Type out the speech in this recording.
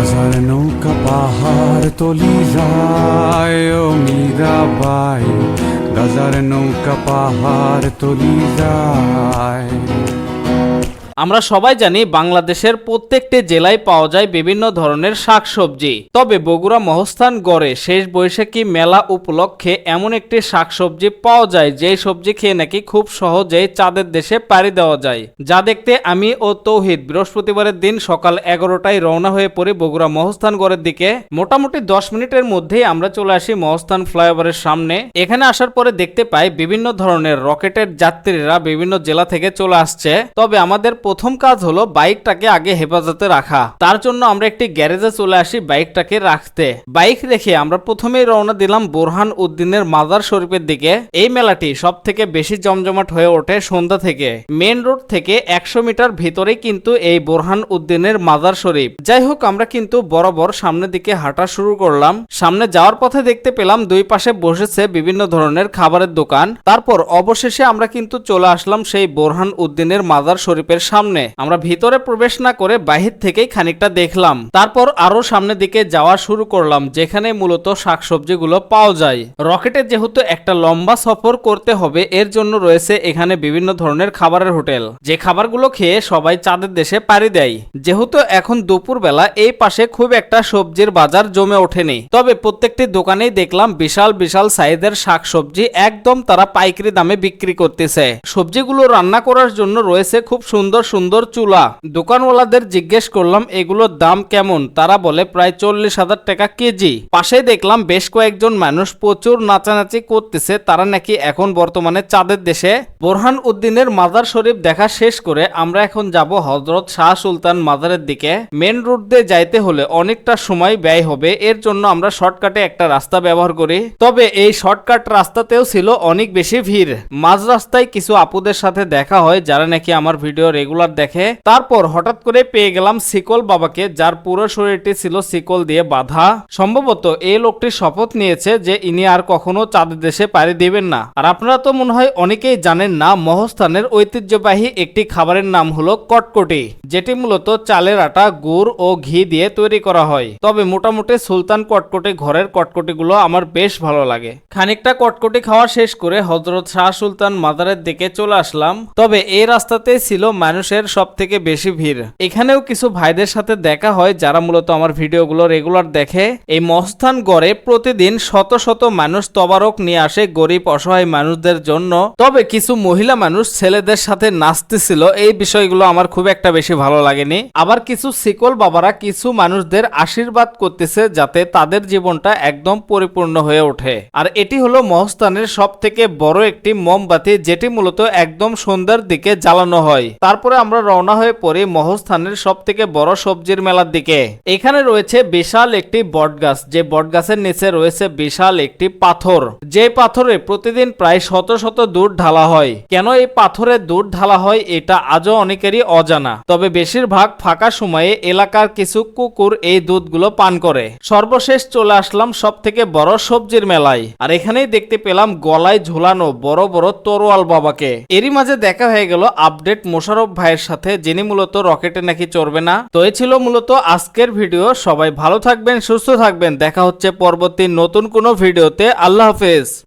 গাজার নৌকা পাহাড় তলি যায় ও মীরাবাই, গাজার নৌকা পাহাড় তলি যায়। আমরা সবাই জানি বাংলাদেশের প্রত্যেকটি জেলায় পাওয়া যায় বিভিন্ন ধরনের শাকসবজি। তবে বগুড়া মহস্থান গড়ে শেষ বৈশাখী মেলা উপলক্ষে এমন একটি শাকসবজি পাওয়া যায় যে সবজি খেয়ে নাকি খুব সহজেই চাঁদের দেশে পাড়ি দেওয়া যায়, যা দেখতে আমি ও তৌহিদ বৃহস্পতিবারের দিন সকাল 11টায় রওনা হয়ে পড়ি বগুড়া মহস্থান গড়ের দিকে। মোটামুটি 10 মিনিটের মধ্যেই আমরা চলে আসি মহস্থান ফ্লাইওভারের সামনে। এখানে আসার পরে দেখতে পাই বিভিন্ন ধরনের রকেটের যাত্রীরা বিভিন্ন জেলা থেকে চলে আসছে। তবে আমাদের প্রথম কাজ হলো বাইকটাকে আগে হেফাজতে রাখা। তার জন্য আমরা একটি গ্যারেজে চলে আসি বাইকটাকে রাখতে। বাইক রেখে আমরা প্রথমেই রওনা দিলাম বোরহান উদ্দিনের মাজার শরীফের দিকে। এই মেলাটি সব থেকে বেশি জমজমাট হয়ে ওঠে সন্ধ্যা থেকে। মেন রোড থেকে 100 মিটার ভিতরেই কিন্তু এই বোরহান উদ্দিনের মাজার শরীফ। যাই হোক, আমরা কিন্তু বরাবর সামনের দিকে হাঁটা শুরু করলাম। সামনে যাওয়ার পথে দেখতে পেলাম দুই পাশে বসেছে বিভিন্ন ধরনের খাবারের দোকান। তারপর অবশেষে আমরা কিন্তু চলে আসলাম সেই বোরহান উদ্দিনের মাজার শরীফের সামনে। আমরা ভিতরে প্রবেশ না করে বাহির থেকেই খানিকটা দেখলাম। তারপর আরো সামনের দিকে যাওয়া শুরু করলাম, যেখানে মূলত শাকসবজিগুলো পাওয়া যায়। রকেটে যেহেতু একটা লম্বা সফর করতে হবে, এর জন্য রয়েছে এখানে বিভিন্ন ধরনের খাবারের হোটেল, যে খাবারগুলো খেয়ে সবাই চাঁদের দেশে পাড়ি দেয়। যেহেতু এখন দুপুর বেলা, এই পাশে খুব একটা সবজির বাজার জমে ওঠেনি। তবে প্রত্যেকটি দোকানেই দেখলাম বিশাল বিশাল সাইজের শাকসবজি একদম তারা পাইকারি দামে বিক্রি করতেছে। সবজিগুলো রান্না করার জন্য রয়েছে খুব সুন্দর সুন্দর চুলা। দোকানওয়ালাদের জিজ্ঞেস করলাম এগুলোর দাম কেমন। তারা বলে প্রায় 40,000 টাকা কেজি। পাশে দেখলাম বেশ কয়েকজন মানুষ প্রচুর নাচানাচি করতেছে। তারা নাকি এখন বর্তমানে চাঁদের দেশে। বোরহান উদ্দিনের মাজার শরীফ দেখা শেষ করে আমরা এখন যাব হযরত শাহ সুলতান মাজারের দিকে। মেন রোড দিয়ে যাইতে হলে অনেকটা সময় ব্যয় হবে, এর জন্য আমরা শর্টকাটে একটা রাস্তা ব্যবহার করি। তবে এই শর্টকাট রাস্তাতেও ছিল অনেক বেশি ভিড়। মাঝ রাস্তায় কিছু আপুদের সাথে দেখা হয় যারা নাকি আমার ভিডিও রেগুলার দেখে। তারপর হঠাৎ করে পেয়ে গেলাম শিকল বাবাকে, যার পুরো শরীরটি ছিল শিকল দিয়ে বাঁধা। সম্ভবত এই লোকটি শপথ নিয়েছে যে ইনি আর কখনো চাঁদের দেশে পাড়ি দিবেন না। আর আপনারা তো মনে হয় অনেকেই জানেন না, মহস্থানের ঐতিহ্যবাহী একটি খাবারের নাম হলো কটকটি, যেটি মূলত চালের আটা, গুড় ও ঘি দিয়ে তৈরি করা হয়। তবে মোটামুটি সুলতান কটকটি ঘরের কটকটিগুলো আমার বেশ ভালো লাগে। খানিকটা কটকটি খাওয়া শেষ করে হযরত শাহ সুলতান মাজারের দিকে চলে আসলাম। তবে এই রাস্তাতে ছিল মানুষের সব থেকে বেশি ভিড়। এখানেও কিছু ভাইদের সাথে দেখা হয় যারা মূলত আমার ভিডিওগুলো রেগুলার দেখে। এই মহস্থান গড়ে প্রতিদিন শত শত মানুষ তবারক নিয়ে আসে গরিব অসহায় মানুষদের জন্য। তবে কিছু মহিলা মানুষ ছেলেদের সাথে নাচতেছিল, এই বিষয়গুলো আমার খুব একটা বেশি ভালো লাগেনি। আবার কিছু শিকল বাবারা কিছু মানুষদের আশীর্বাদ করতেছে যাতে তাদের জীবনটা একদম পরিপূর্ণ হয়ে ওঠে। আর এটি হলো মহস্থানের সব থেকে বড় একটি মোমবাতি, যেটি মূলত একদম সন্ধ্যার দিকে জ্বালানো হয়। তারপরে আমরা রওনা হয়ে পড়ি মহস্থানের সব থেকে বড় সবজির মেলার দিকে। এখানে রয়েছে বিশাল একটি বটগাছ, যে বটগাছের নিচে রয়েছে বিশাল একটি পাথর, যে পাথরে প্রতিদিন প্রায় শত শত দুধ ঢালা হয়। কেন এই পাথরে দুধ ঢালা হয় এটা আজও অনেকেরই অজানা। তবে বেশিরভাগ ফাঁকা সময়ে এলাকার কিছু কুকুর এই দুধগুলো পান করে। সর্বশেষ চলে আসলাম সব থেকে বড় সবজির মেলায়। আর এখানেই দেখতে পেলাম গলায় ঝুলানো বড় বড় তরোয়াল বাবাকে। এরই মাঝে দেখা হয়ে গেল আপডেট মোশাররফ ভাইয়ের সাথে, যিনি মূলত রকেটে নাকি চড়বে না। তো এই ছিল মূলত আজকের ভিডিও। সবাই ভালো থাকবেন, সুস্থ থাকবেন। দেখা হচ্ছে পরবর্তী নতুন কোনো ভিডিওতে। আল্লাহ হাফেজ।